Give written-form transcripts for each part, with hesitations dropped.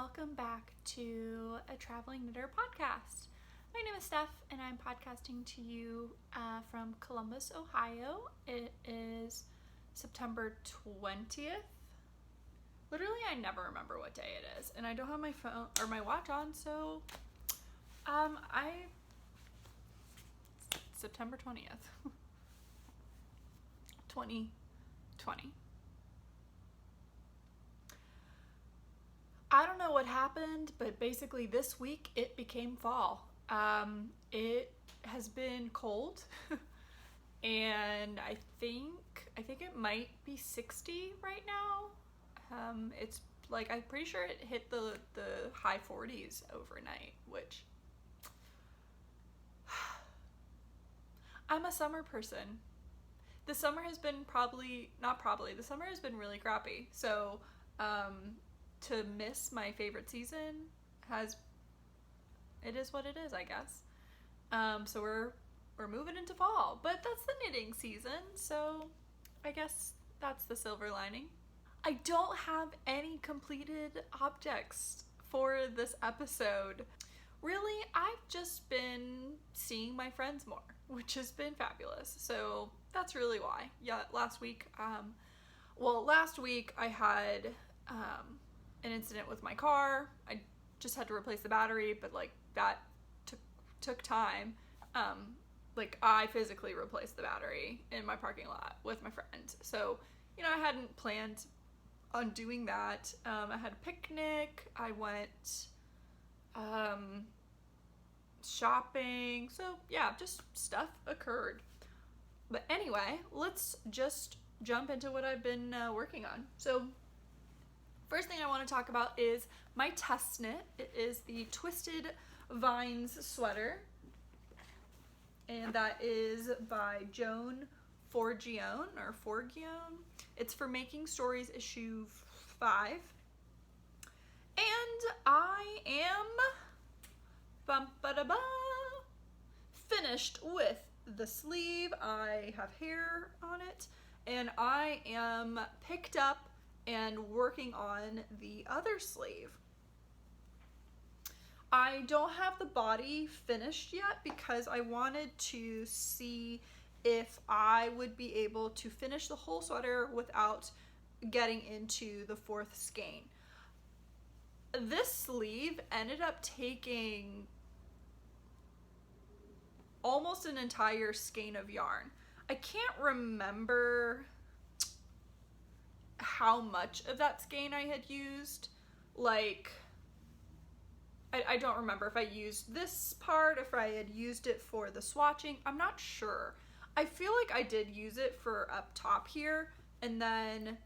welcome back to a Traveling Knitter podcast. My name is Steph, and I'm podcasting to you from Columbus, Ohio. It is September 20th. Literally, I never remember what day it is, and I don't have my phone or my watch on, so September 20th, 2020. I don't know what happened, but basically this week it became fall. It has been cold, and I think it might be 60 right now. It's like I'm pretty sure it hit the high 40s overnight, which I'm a summer person. The summer has been the summer has been really crappy. So, to miss my favorite season it is what it is, I guess. So we're moving into fall, but that's the knitting season, so I guess that's the silver lining. I don't have any completed objects for this episode. Really, I've just been seeing my friends more, which has been fabulous. So that's really why. Yeah, last week I had an incident with my car. I just had to replace the battery, but like that took time. I physically replaced the battery in my parking lot with my friend. So, I hadn't planned on doing that. I had a picnic. I went shopping. So yeah, just stuff occurred. But anyway, let's just jump into what I've been working on. So first thing I want to talk about is my test knit. It is the Twisted Vines sweater, and that is by Joan Forgione. It's for Making Stories issue 5, and I am finished with the sleeve. I have hair on it, and I am picked up and working on the other sleeve. I don't have the body finished yet because I wanted to see if I would be able to finish the whole sweater without getting into the 4th skein. This sleeve ended up taking almost an entire skein of yarn. I can't remember how much of that skein I had used. I don't remember if I used this part, if I had used it for the swatching. I'm not sure. I feel like I did use it for up top here, and then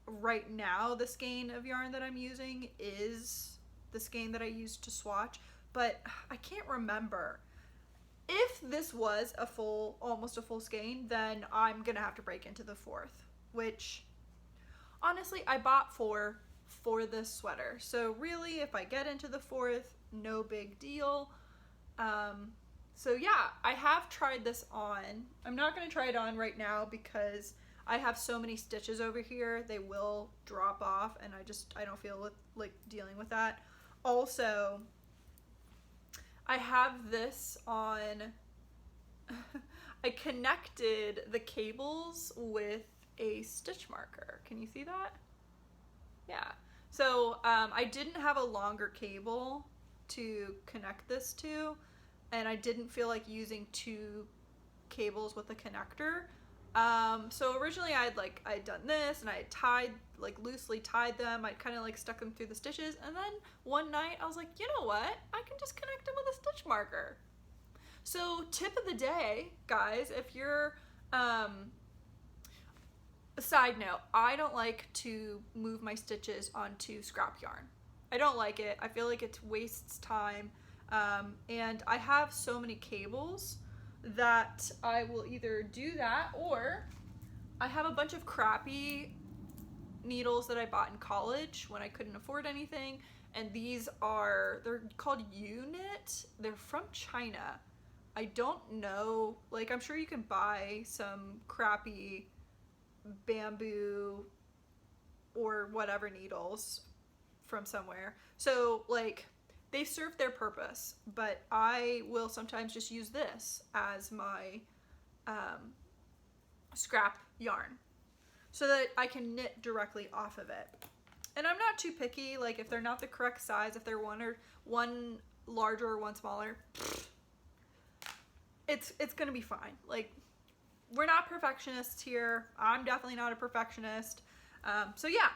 right now the skein of yarn that I'm using is the skein that I used to swatch, but I can't remember. If this was almost a full skein, then I'm gonna have to break into the 4th, which honestly I bought for this sweater. So really, if I get into the 4th, no big deal. So yeah, I have tried this on. I'm not gonna try it on right now because I have so many stitches over here. They will drop off, and I don't feel like dealing with that. Also, I have this on. I connected the cables with a stitch marker. Can you see that? Yeah. So I didn't have a longer cable to connect this to, and I didn't feel like using 2 cables with a connector. So originally I'd done this, and I had loosely tied them. I kind of stuck them through the stitches, and then one night I was like, you know what? I can just connect them with a stitch marker. So tip of the day, guys, if you're a side note, I don't like to move my stitches onto scrap yarn. I don't like it. I feel like it wastes time. And I have so many cables that I will either do that, or I have a bunch of crappy needles that I bought in college when I couldn't afford anything. And they're called U-Knit. They're from China. I don't know, I'm sure you can buy some crappy bamboo or whatever needles from somewhere. So like they serve their purpose, but I will sometimes just use this as my scrap yarn so that I can knit directly off of it. And I'm not too picky, like if they're not the correct size, if they're one larger or one smaller, it's gonna be fine. Like, we're not perfectionists here. I'm definitely not a perfectionist. So yeah,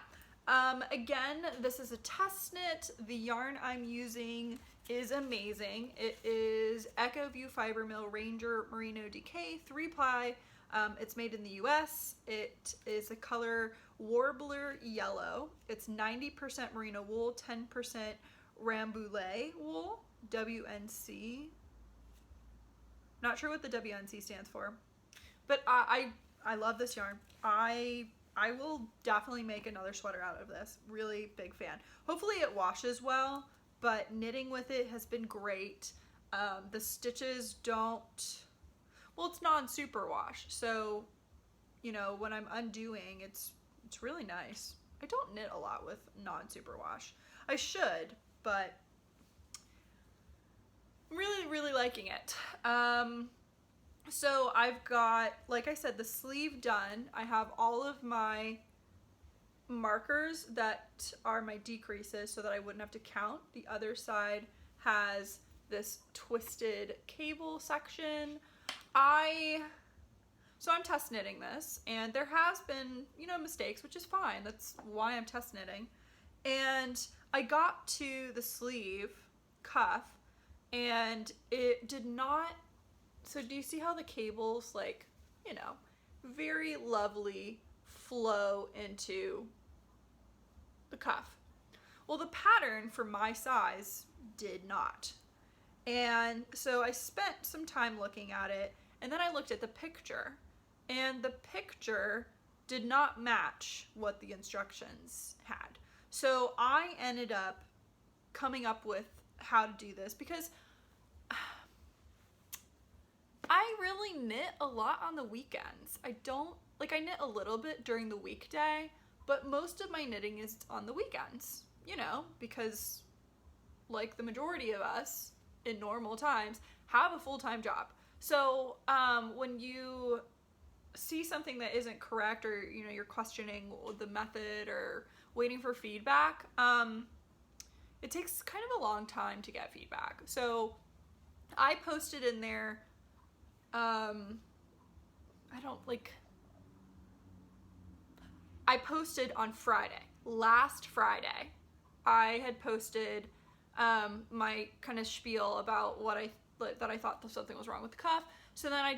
again, this is a test knit. The yarn I'm using is amazing. It is EcoView Fiber Mill Ranger Merino DK 3-ply. It's made in the US. It is a color Warbler Yellow. It's 90% merino wool, 10% Rambouillet wool, WNC. Not sure what the WNC stands for, but I love this yarn. I will definitely make another sweater out of this. Really big fan. Hopefully it washes well, but knitting with it has been great. The stitches don't, well, it's non-super wash, so you know, when I'm undoing, it's really nice. I don't knit a lot with non-super wash. I should, but I'm really liking it. So I've got, like I said, the sleeve done. I have all of my markers that are my decreases so that I wouldn't have to count. The other side has this twisted cable section. So I'm test knitting this, and there has been, you know, mistakes, which is fine. That's why I'm test knitting. And I got to the sleeve cuff, and it did not, so do you see how the cables, like, you know, very lovely flow into the cuff? Well, the pattern for my size did not. And so I spent some time looking at it, and then I looked at the picture, and the picture did not match what the instructions had. So I ended up coming up with how to do this, because I really knit a lot on the weekends. I knit a little bit during the weekday, but most of my knitting is on the weekends, you know, because like the majority of us in normal times have a full-time job. So when you see something that isn't correct, or you know, you're questioning the method or waiting for feedback, it takes kind of a long time to get feedback. So I posted in there, I posted on Friday, last Friday. I had posted my kind of spiel about that I thought something was wrong with the cuff. So then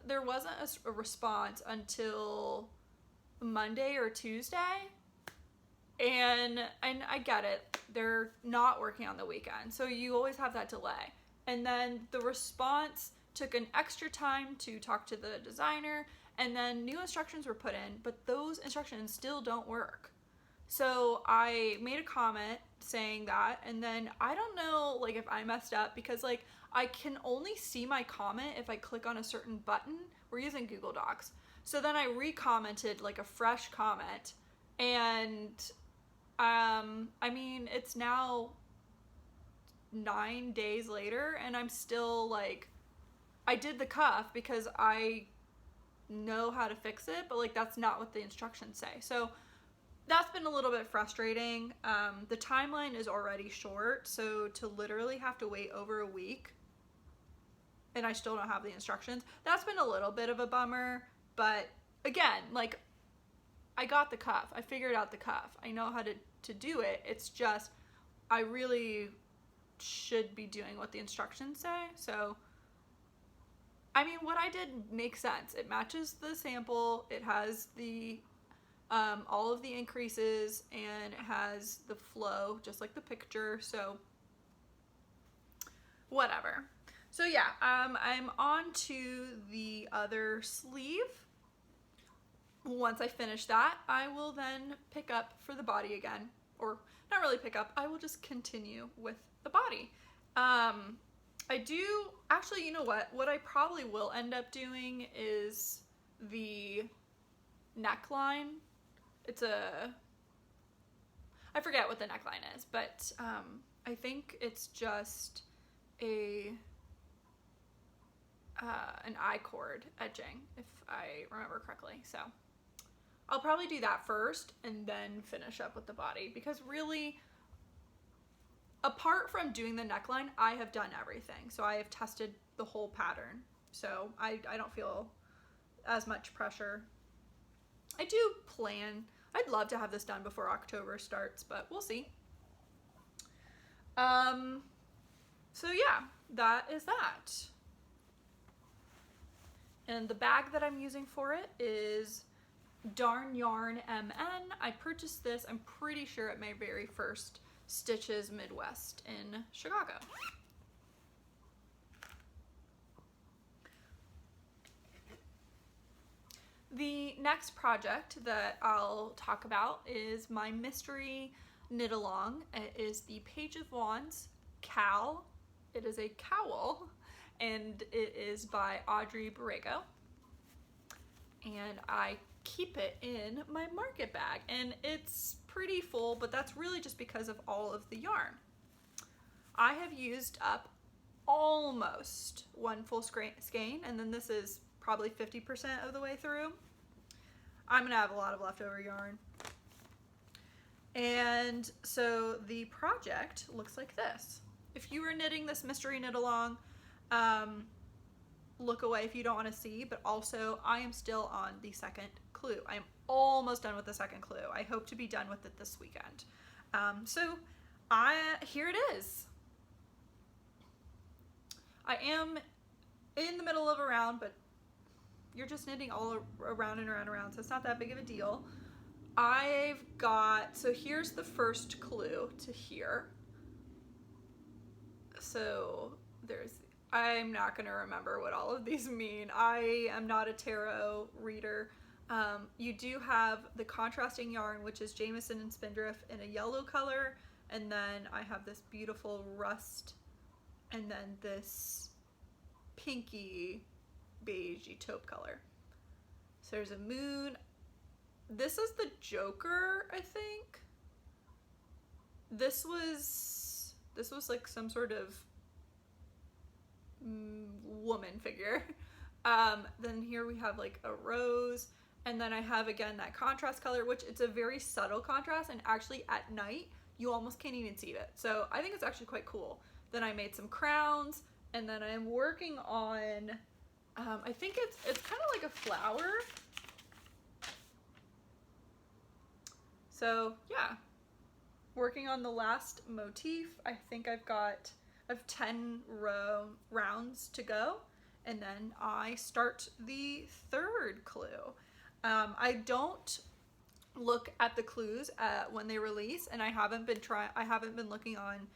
there wasn't a response until Monday or Tuesday. And I get it, they're not working on the weekend, so you always have that delay. And then the response took an extra time to talk to the designer, and then new instructions were put in, but those instructions still don't work. So I made a comment saying that, and then I don't know, like, if I messed up, because like I can only see my comment if I click on a certain button. We're using Google Docs. So then I re-commented like a fresh comment, and I mean, it's now 9 days later, and I'm still like, I did the cuff because I know how to fix it, but like that's not what the instructions say. So that's been a little bit frustrating. The timeline is already short, so to literally have to wait over a week and I still don't have the instructions, that's been a little bit of a bummer. But again, like, I got the cuff. I figured out the cuff. I know how to do it. It's just, I really should be doing what the instructions say. So, I mean, what I did makes sense. It matches the sample. It has the all of the increases, and it has the flow just like the picture. So whatever. So yeah, I'm on to the other sleeve. Once I finish that, I will then pick up for the body again, or not really pick up, I will just continue with the body. I do, actually, you know what I probably will end up doing is the neckline. I forget what the neckline is, but I think it's just an I-cord edging, if I remember correctly. So I'll probably do that first and then finish up with the body, because really, apart from doing the neckline, I have done everything. So I have tested the whole pattern. So I don't feel as much pressure. I do plan, I'd love to have this done before October starts, but we'll see. So yeah, that is that. And the bag that I'm using for it is Darn Yarn MN. I purchased this, I'm pretty sure, at my very first Stitches Midwest in Chicago. The next project that I'll talk about is my mystery knit along. It is the Page of Wands cowl. It is a cowl, and it is by Audrey Borrego. And I keep it in my market bag, and it's pretty full, but that's really just because of all of the yarn. I have used up almost one full skein, and then this is probably 50% of the way through. I'm gonna have a lot of leftover yarn. And so the project looks like this. If you were knitting this mystery knit along, look away if you don't want to see, but also I am still on the second clue. I'm almost done with the second clue. I hope to be done with it this weekend. Here it is. I am in the middle of a round, but you're just knitting all around and around and around, so it's not that big of a deal. So here's the first clue to here. So I'm not gonna remember what all of these mean. I am not a tarot reader. You do have the contrasting yarn, which is Jameson and Spindrift in a yellow color, and then I have this beautiful rust, and then this pinky beigey taupe color. So there's a moon. This is the Joker, I think. This was like some sort of woman figure. Then here we have like a rose, and then I have again that contrast color, which it's a very subtle contrast, and actually at night you almost can't even see it. So I think it's actually quite cool. Then I made some crowns, and then I'm working on I think it's kind of like a flower. So yeah, working on the last motif. I think I have 10 rounds to go, and then I start the third clue. I don't look at the clues when they release, and I haven't been looking on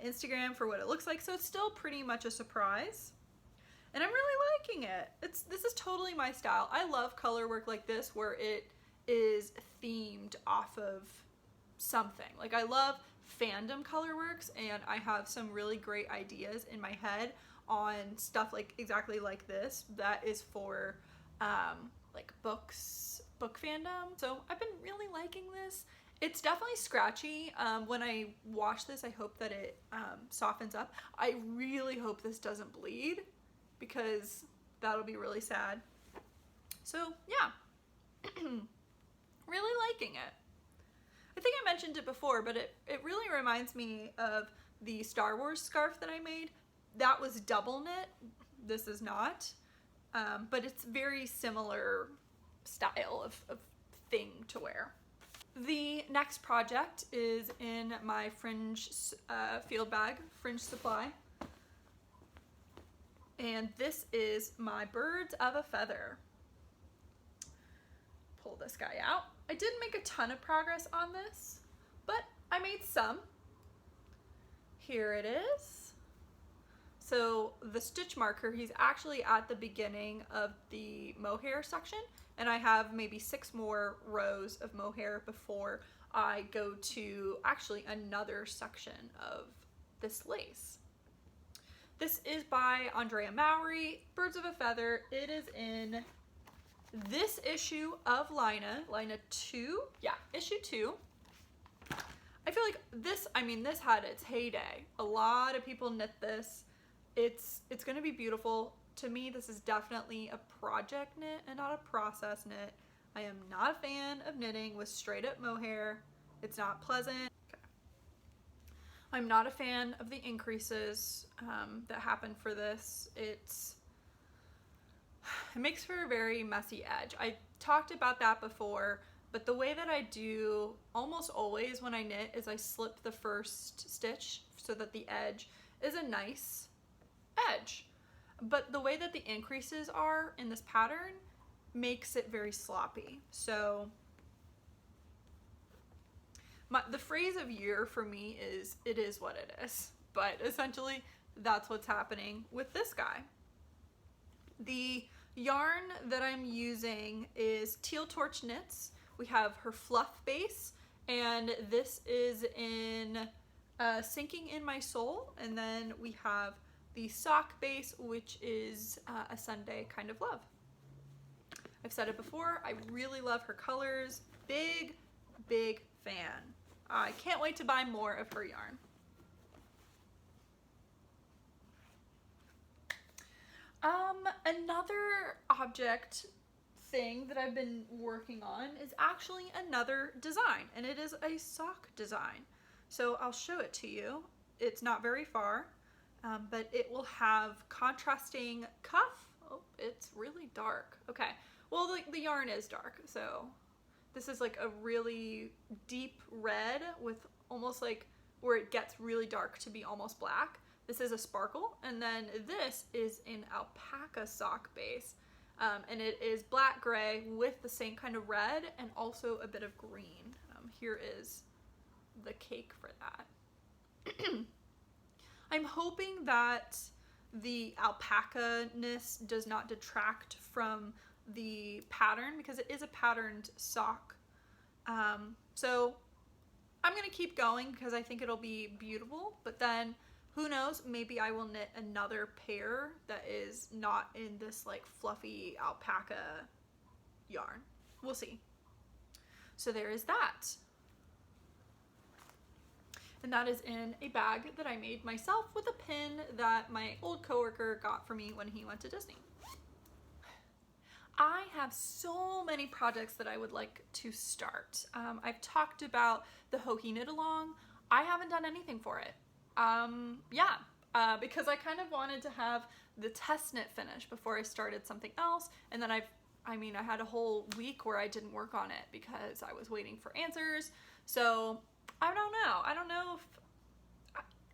Instagram for what it looks like, so it's still pretty much a surprise. And I'm really liking it. This is totally my style. I love color work like this where it is themed off of something. Like, I love fandom color works, and I have some really great ideas in my head on stuff like exactly like this that is for like book fandom. So I've been really liking this. It's definitely scratchy. When I wash this, I hope that it softens up. I really hope this doesn't bleed, because that'll be really sad. So yeah, really liking it. I think I mentioned it before, but it really reminds me of the Star Wars scarf that I made. That was double knit. This is not, but it's very similar style of thing to wear. The next project is in my fringe field bag, Fringe Supply. And this is my Birds of a Feather. Pull this guy out. I didn't make a ton of progress on this, but I made some. Here it is. So the stitch marker, he's actually at the beginning of the mohair section, and I have maybe 6 more rows of mohair before I go to actually another section of this lace. This is by Andrea Mowry, Birds of a Feather. It is in this issue of Lina 2. Yeah, issue 2. I feel like this, I mean, this had its heyday. A lot of people knit this. It's going to be beautiful. To me, this is definitely a project knit and not a process knit. I am not a fan of knitting with straight up mohair. It's not pleasant. Okay. I'm not a fan of the increases that happen for this. It makes for a very messy edge. I talked about that before, but the way that I do almost always when I knit is I slip the first stitch so that the edge is a nice edge. But the way that the increases are in this pattern makes it very sloppy. So the phrase of year for me is, it is what it is. But essentially, that's what's happening with this guy. The yarn that I'm using is Teal Torch Knits. We have her fluff base, and this is in Sinking in My Soul. And then we have the sock base, which is A Sunday Kind of Love. I've said it before, I really love her colors. Big, big fan. I can't wait to buy more of her yarn. Another object thing that I've been working on is actually another design, and it is a sock design. So I'll show it to you. It's not very far, but it will have contrasting cuff. Oh, it's really dark. Okay, well, the yarn is dark, so this is like a really deep red with almost like where it gets really dark to be almost black. This is a sparkle, and then this is an alpaca sock base, and it is black gray with the same kind of red and also a bit of green. Here is the cake for that. I'm hoping that the alpaca-ness does not detract from the pattern because it is a patterned sock. So I'm gonna keep going because I think it'll be beautiful, but then who knows, maybe I will knit another pair that is not in this like fluffy alpaca yarn. We'll see. So there is that. And that is in a bag that I made myself with a pin that my old coworker got for me when he went to Disney. I have so many projects that I would like to start. I've talked about the Hohi Knit Along. I haven't done anything for it. Because I kind of wanted to have the test knit finished before I started something else, and then I had a whole week where I didn't work on it because I was waiting for answers. So I don't know if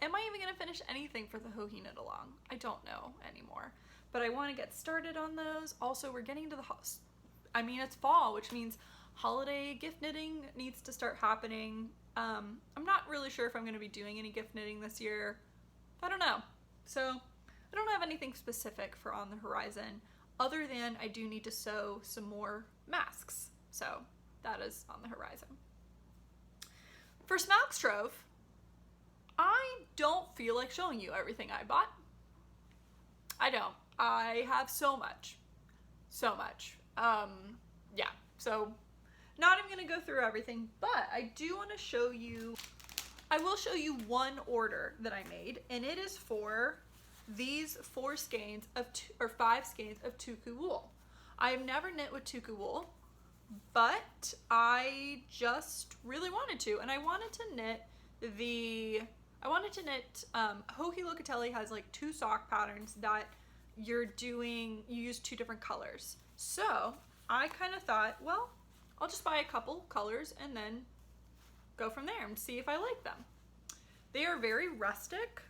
am I even gonna finish anything for the Hohi Knit Along? I don't know anymore, but I want to get started on those. Also, we're getting to the it's fall, which means holiday gift knitting needs to start happening. I'm not really sure if I'm going to be doing any gift knitting this year. I don't know. So I don't have anything specific for on the horizon other than I do need to sew some more masks. So that is on the horizon. For Smalkstrove, I don't feel like showing you everything I bought. I don't. I have so much. So not even going to go through everything, but I do want to show you, I will show you one order that I made, and it is for these 5 skeins of Tuku Wool. I have never knit with Tuku Wool, but I just really wanted to, and I wanted to knit Hohi Locatelli has like 2 sock patterns that you use 2 different colors. So I kind of thought, well, I'll just buy a couple colors and then go from there and see if I like them. They are very rustic.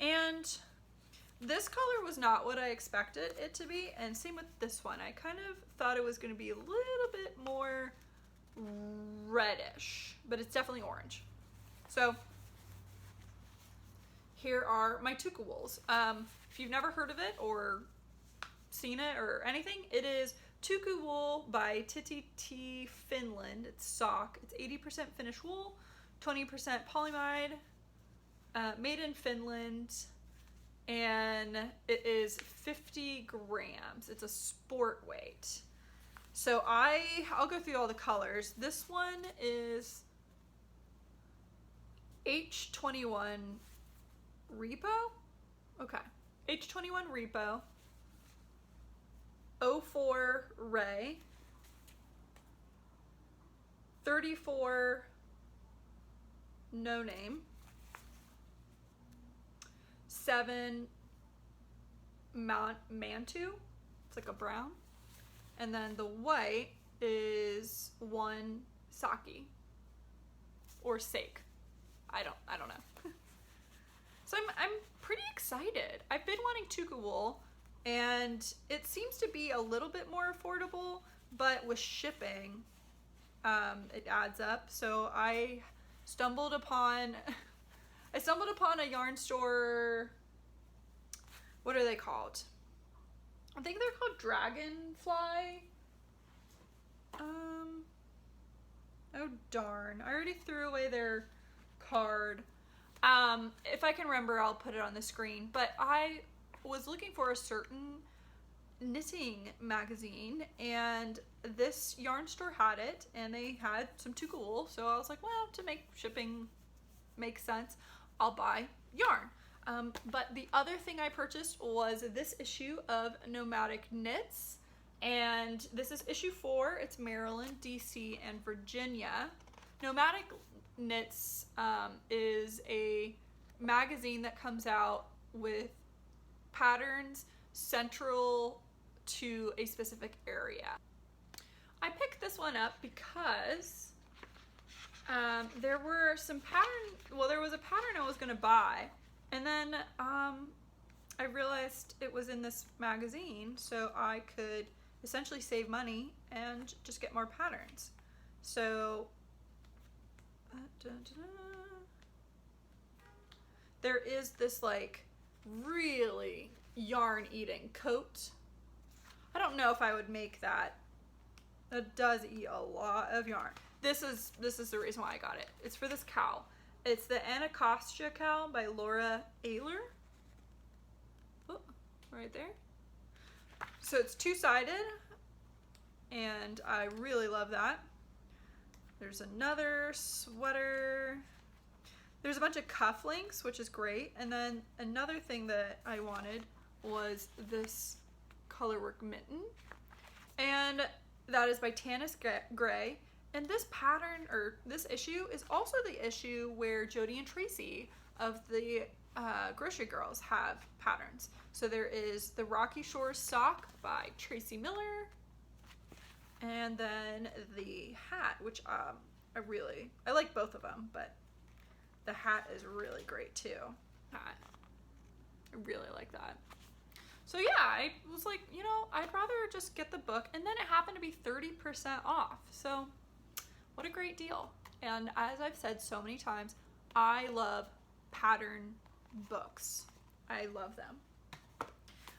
And this color was not what I expected it to be, and same with this one. I kind of thought it was going to be a little bit more reddish, but it's definitely orange. So here are my Tuku Wools. If you've never heard of it or seen it or anything, it is Tuku Wool by TTT Finland. It's sock. It's 80% finished wool, 20% polyamide, made in Finland, and it is 50 grams. It's a sport weight. So I'll go through all the colors. This one is H21 Repo. Okay. H21 Repo. 04 Ray. 34 No Name. 7 Mantu. It's like a brown. And then the white is 1 Saki. Or Sake. I don't know. So I'm pretty excited. I've been wanting Tuku Wool, and it seems to be a little bit more affordable, but with shipping, it adds up. So I stumbled upon a yarn store. What are they called? I think they're called Dragonfly. Oh darn. I already threw away their card. If I can remember, I'll put it on the screen. But I was looking for a certain knitting magazine, and this yarn store had it, and they had some Tuku Wool. So I was like, well, to make shipping make sense, I'll buy yarn. But the other thing I purchased was this issue of Nomadic Knits, and this is issue 4. It's Maryland, DC, and Virginia. Nomadic Knits is a magazine that comes out with patterns central to a specific area. I picked this one up because there were some there was a pattern I was gonna buy, and then I realized it was in this magazine, so I could essentially save money and just get more patterns. So there is this like really yarn eating coat. I don't know if I would make that. It does eat a lot of yarn. This is the reason why I got it. It's for this cowl. It's the Anacostia cowl by Laura Ayler. Oh, right there. So it's two-sided, and I really love that. There's another sweater. There's a bunch of cufflinks, which is great. And then another thing that I wanted was this colorwork mitten. And that is by Tanis Gray. And this pattern, or this issue, is also the issue where Jody and Tracy of the Grocery Girls have patterns. So there is the Rocky Shores sock by Tracy Miller. And then the hat, which I like both of them, but the hat is really great too. I really like that. So yeah, I was like, you know, I'd rather just get the book, and then it happened to be 30% off. So what a great deal. And as I've said so many times, I love pattern books. I love them.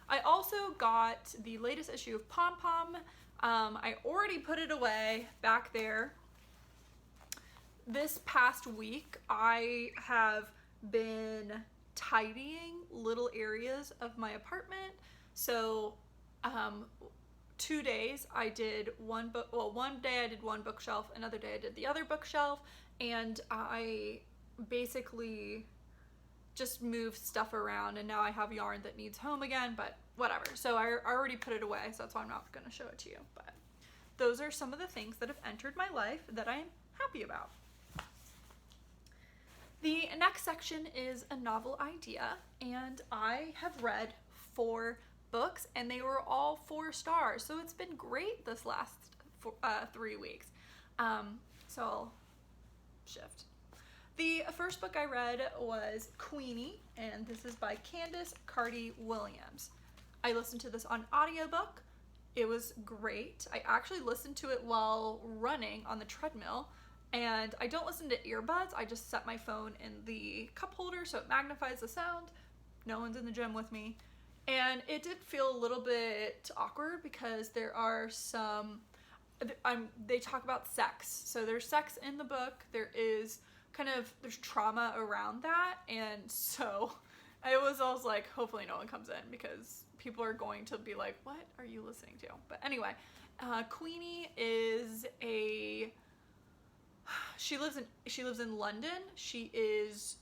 I also got the latest issue of Pom Pom. I already put it away back there. This past week, I have been tidying little areas of my apartment. So 2 days I did one book. Well, one day I did one bookshelf, another day I did the other bookshelf, and I basically just moved stuff around, and now I have yarn that needs home again, but whatever. So I already put it away, so that's why I'm not going to show it to you. But those are some of the things that have entered my life that I'm happy about. The next section is a novel idea, and I have read 4 books, and they were all 4 stars, so it's been great this last 3 weeks. So I'll shift. The first book I read was Queenie, and this is by Candace Carty Williams. I listened to this on audiobook. It was great. I actually listened to it while running on the treadmill, and I don't listen to earbuds. I just set my phone in the cup holder so it magnifies the sound. No one's in the gym with me. And it did feel a little bit awkward because there are some, they talk about sex. So there's sex in the book. There's trauma around that. And so I was like, hopefully no one comes in because people are going to be like, what are you listening to? But anyway, Queenie is she lives in London. She is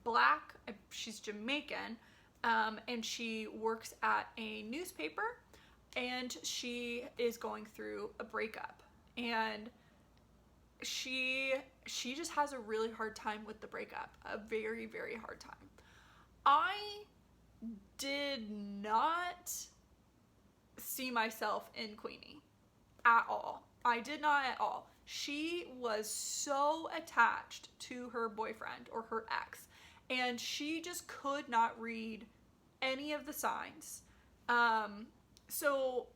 Black. She's Jamaican, and she works at a newspaper, and she is going through a breakup, and she just has a really hard time with the breakup, a very, very hard time. I did not see myself in Queenie at all. I did not at all. She was so attached to her boyfriend or her ex, and she just could not read any of the signs. So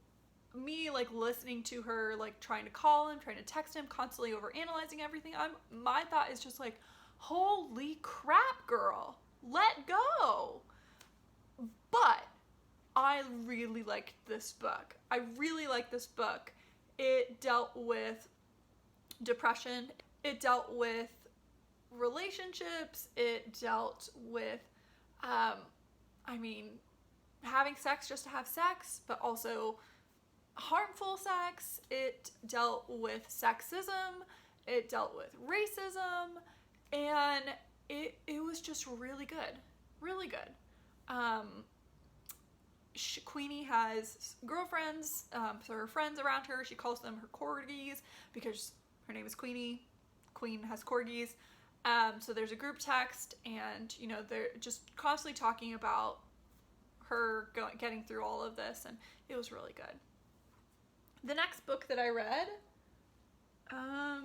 me like listening to her, like trying to call him, trying to text him, constantly over analyzing everything, my thought is just like, holy crap, girl, let go. But I really liked this book. It dealt with depression. It dealt with relationships. It dealt with, having sex just to have sex, but also harmful sex. It dealt with sexism. It dealt with racism. And it was just really good. Really good. Queenie has girlfriends, so her friends around her, she calls them her corgis because her name is Queenie. Queen has corgis. So there's a group text, and they're just constantly talking about her getting through all of this, and it was really good. The next book that I read, I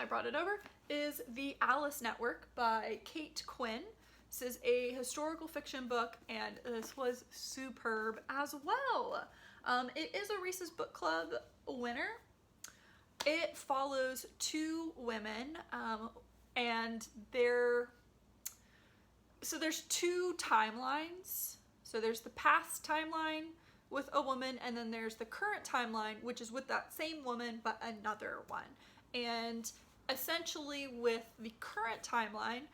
brought it over, is The Alice Network by Kate Quinn. This is a historical fiction book, and this was superb as well. It is a Reese's Book Club winner. It follows two women, and there's two timelines. So there's the past timeline with a woman, and then there's the current timeline, which is with that same woman, but another one. And essentially with the current timeline,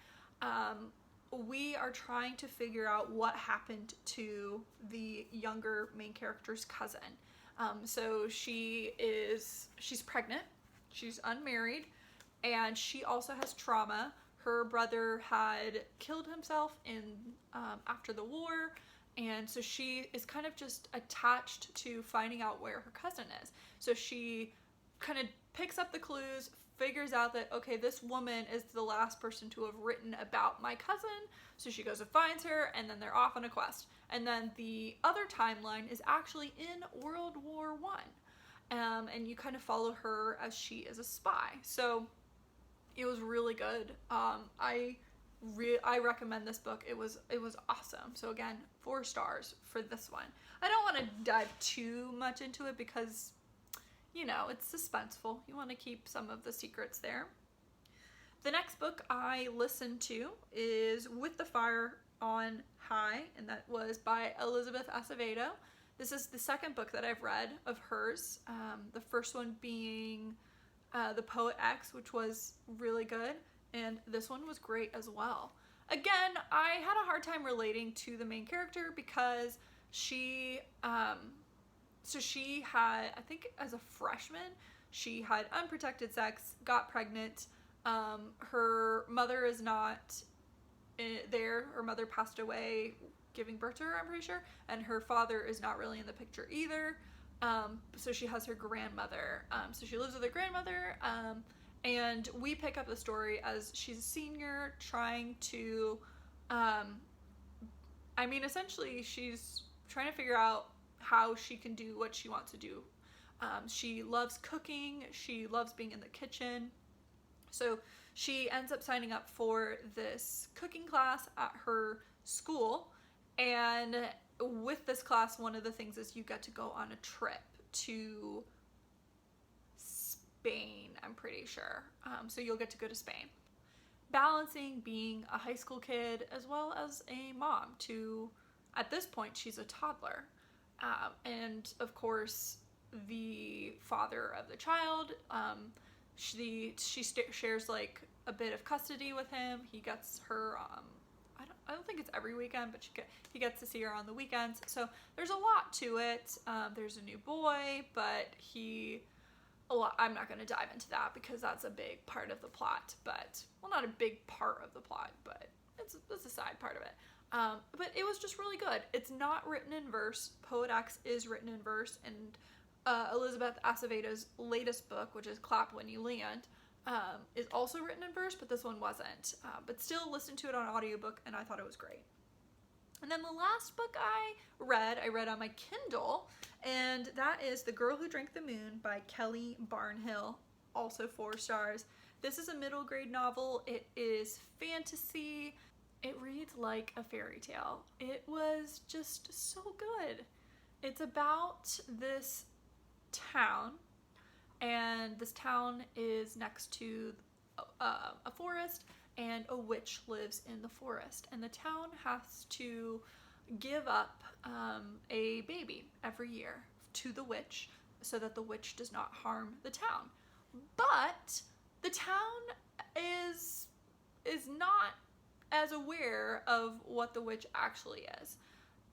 we are trying to figure out what happened to the younger main character's cousin. So she's pregnant, she's unmarried, and she also has trauma. Her brother had killed himself after the war, and so she is kind of just attached to finding out where her cousin is. So she kind of picks up the clues, figures out that, okay, this woman is the last person to have written about my cousin, so she goes and finds her, and then they're off on a quest. And then the other timeline is actually in World War I, and you kind of follow her as she is a spy. So it was really good. I recommend this book. It was awesome. So again, 4 stars for this one. I don't want to dive too much into it because it's suspenseful. You want to keep some of the secrets there. The next book I listened to is With the Fire on High, and that was by Elizabeth Acevedo. This is the second book that I've read of hers. The first one being The Poet X, which was really good, and this one was great as well. Again, I had a hard time relating to the main character because she had, I think as a freshman, she had unprotected sex, got pregnant. Her mother is not there. Her mother passed away giving birth to her, I'm pretty sure. And her father is not really in the picture either. So she has her grandmother. So she lives with her grandmother. And we pick up the story as she's a senior trying to, essentially she's trying to figure out how she can do what she wants to do. She loves cooking. She loves being in the kitchen. So she ends up signing up for this cooking class at her school. And with this class, one of the things is you get to go on a trip to Spain, I'm pretty sure. So you'll get to go to Spain. Balancing being a high school kid as well as a mom to, at this point, she's a toddler. And of course, the father of the child, she shares like a bit of custody with him. He gets her I don't think it's every weekend, but he gets to see her on the weekends. So there's a lot to it. There's a new boy, but I'm not going to dive into that because that's a big part of the plot, but, well, not a big part of the plot, but it's a side part of it. But it was just really good. It's not written in verse. Poet X is written in verse, and Elizabeth Acevedo's latest book, which is Clap When You Land, is also written in verse, but this one wasn't. But still listened to it on audiobook, and I thought it was great. And then the last book I read on my Kindle, and that is The Girl Who Drank the Moon by Kelly Barnhill, also 4 stars. This is a middle grade novel. It is fantasy. It reads like a fairy tale. It was just so good. It's about this town, and this town is next to a forest, and a witch lives in the forest, and the town has to give up a baby every year to the witch so that the witch does not harm the town. But the town is not as aware of what the witch actually is.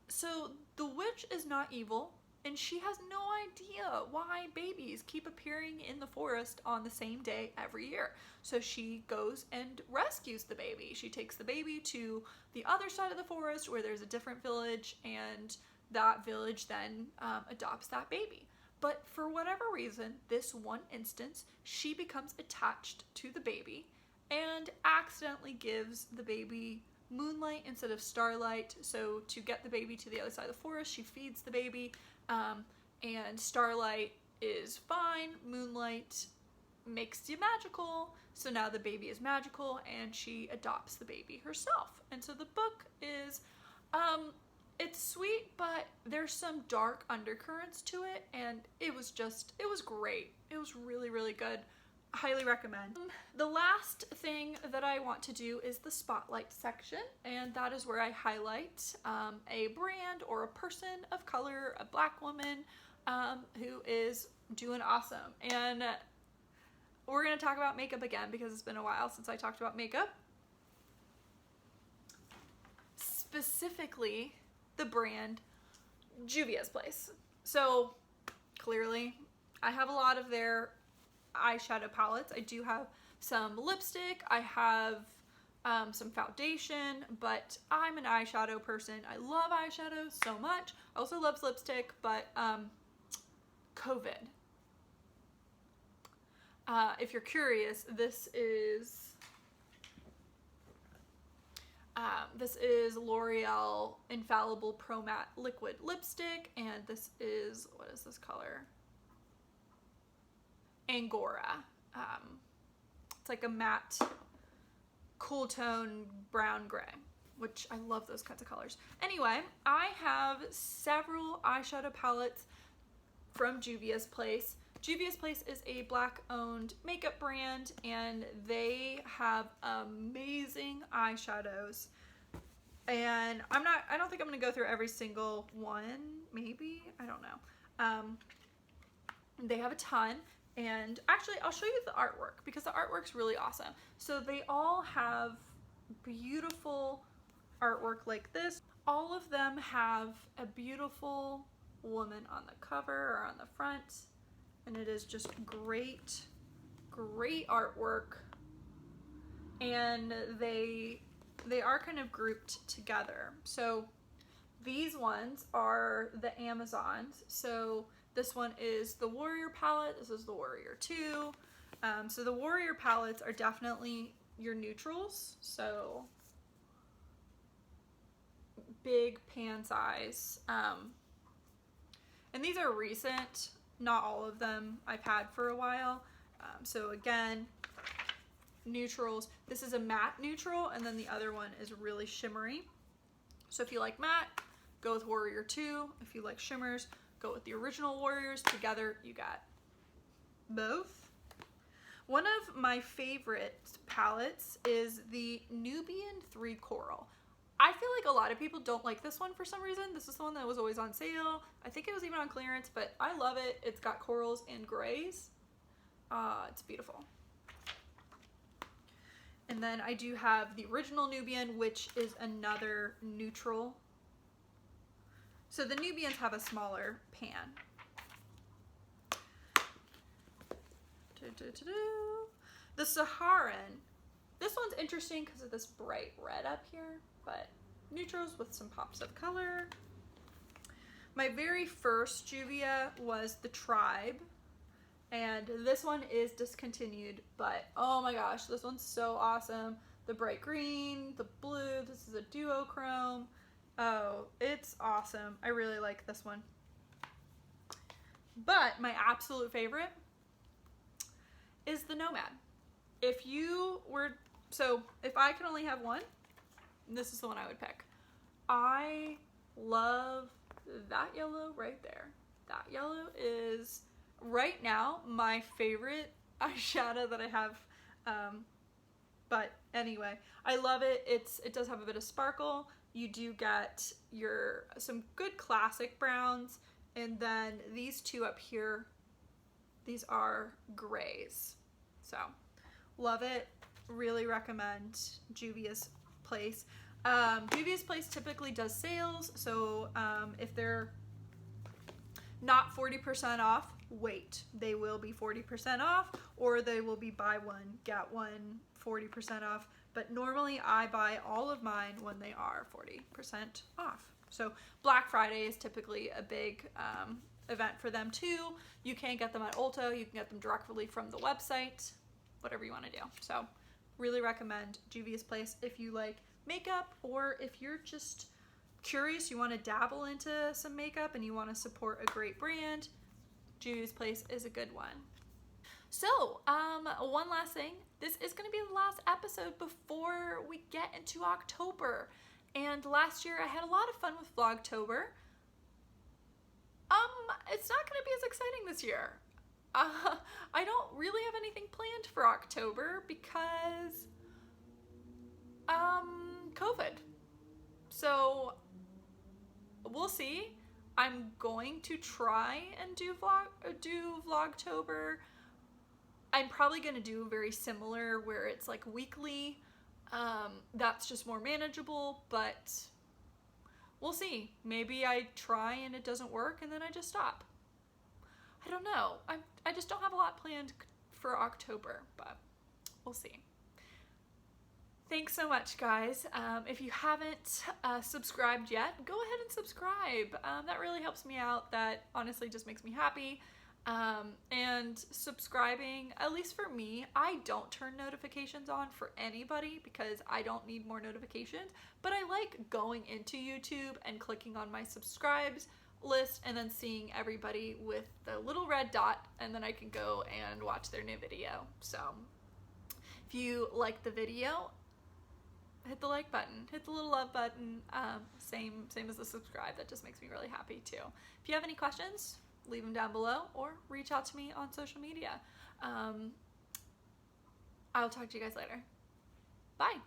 So the witch is not evil, and she has no idea why babies keep appearing in the forest on the same day every year. So she goes and rescues the baby. She takes the baby to the other side of the forest where there's a different village, and that village then adopts that baby. But for whatever reason, this one instance, she becomes attached to the baby and accidentally gives the baby moonlight instead of starlight. So to get the baby to the other side of the forest, she feeds the baby, and starlight is fine. Moonlight makes you magical. So now the baby is magical, and she adopts the baby herself. And so the book is, it's sweet, but there's some dark undercurrents to it, and it was great. It was really, really good. Highly recommend. The last thing that I want to do is the spotlight section, and that is where I highlight a brand or a person of color, a Black woman who is doing awesome. And we're going to talk about makeup again because it's been a while since I talked about makeup. Specifically, the brand Juvia's Place. So clearly, I have a lot of their eyeshadow palettes. I do have some lipstick. I have some foundation, but I'm an eyeshadow person. I love eyeshadow so much. I also love lipstick, but COVID. If you're curious, this is L'Oreal Infallible Pro Matte Liquid Lipstick, and this is, what is this color? Angora. It's like a matte, cool tone brown gray, which I love those kinds of colors. Anyway, I have several eyeshadow palettes from Juvia's Place. Juvia's Place is a Black-owned makeup brand, and they have amazing eyeshadows. And I don't think I'm gonna go through every single one. Maybe, I don't know. They have a ton. And actually, I'll show you the artwork because the artwork's really awesome. So they all have beautiful artwork like this. All of them have a beautiful woman on the cover or on the front. And it is just great, great artwork. And they are kind of grouped together. So these ones are the Amazons. So this one is the Warrior palette. This is the Warrior 2. So the Warrior palettes are definitely your neutrals. So big pan size. And these are recent. Not all of them I've had for a while. So again, neutrals. This is a matte neutral, and then the other one is really shimmery. So if you like matte, go with Warrior 2. If you like shimmers, go with the original Warriors. Together, you got both. One of my favorite palettes is the Nubian 3 Coral. I feel like a lot of people don't like this one for some reason. This is the one that was always on sale. I think it was even on clearance, but I love it. It's got corals and grays. It's beautiful. And then I do have the original Nubian, which is another neutral. So the Nubians have a smaller pan. The Saharan, this one's interesting because of this bright red up here, but neutrals with some pops of color. My very first Juvia was the Tribe, and this one is discontinued, but oh my gosh, this one's so awesome. The bright green, the blue, this is a duochrome. Oh, it's awesome. I really like this one. But my absolute favorite is the Nomad. If I can only have one, this is the one I would pick. I love that yellow right there. That yellow is right now my favorite eyeshadow that I have. But anyway, I love it. It does have a bit of sparkle. You do get some good classic browns, and then these two up here, these are grays. So love it. Really recommend Juvia's Place. Juvia's Place typically does sales, so if they're not 40% off, wait. They will be 40% off, or they will be buy one, get one 40% off. But normally I buy all of mine when they are 40% off. So Black Friday is typically a big event for them too. You can get them at Ulta, you can get them directly from the website, whatever you want to do. So really recommend Juvia's Place if you like makeup, or if you're just curious, you want to dabble into some makeup and you want to support a great brand, Juvia's Place is a good one. So, one last thing. This is going to be the last episode before we get into October. And last year I had a lot of fun with Vlogtober. It's not going to be as exciting this year. I don't really have anything planned for October because COVID. So we'll see. I'm going to try and do Vlogtober. I'm probably going to do very similar where it's like weekly. That's just more manageable, but we'll see. Maybe I try and it doesn't work and then I just stop. I don't know. I just don't have a lot planned for October, but we'll see. Thanks so much, guys. If you haven't subscribed yet, go ahead and subscribe. That really helps me out. That honestly just makes me happy. And subscribing, at least for me, I don't turn notifications on for anybody because I don't need more notifications, but I like going into YouTube and clicking on my subscribes list and then seeing everybody with the little red dot, and then I can go and watch their new video. So if you like the video, hit the like button, hit the little love button, same as the subscribe. That just makes me really happy too. If you have any questions, leave them down below or reach out to me on social media. I'll talk to you guys later. Bye.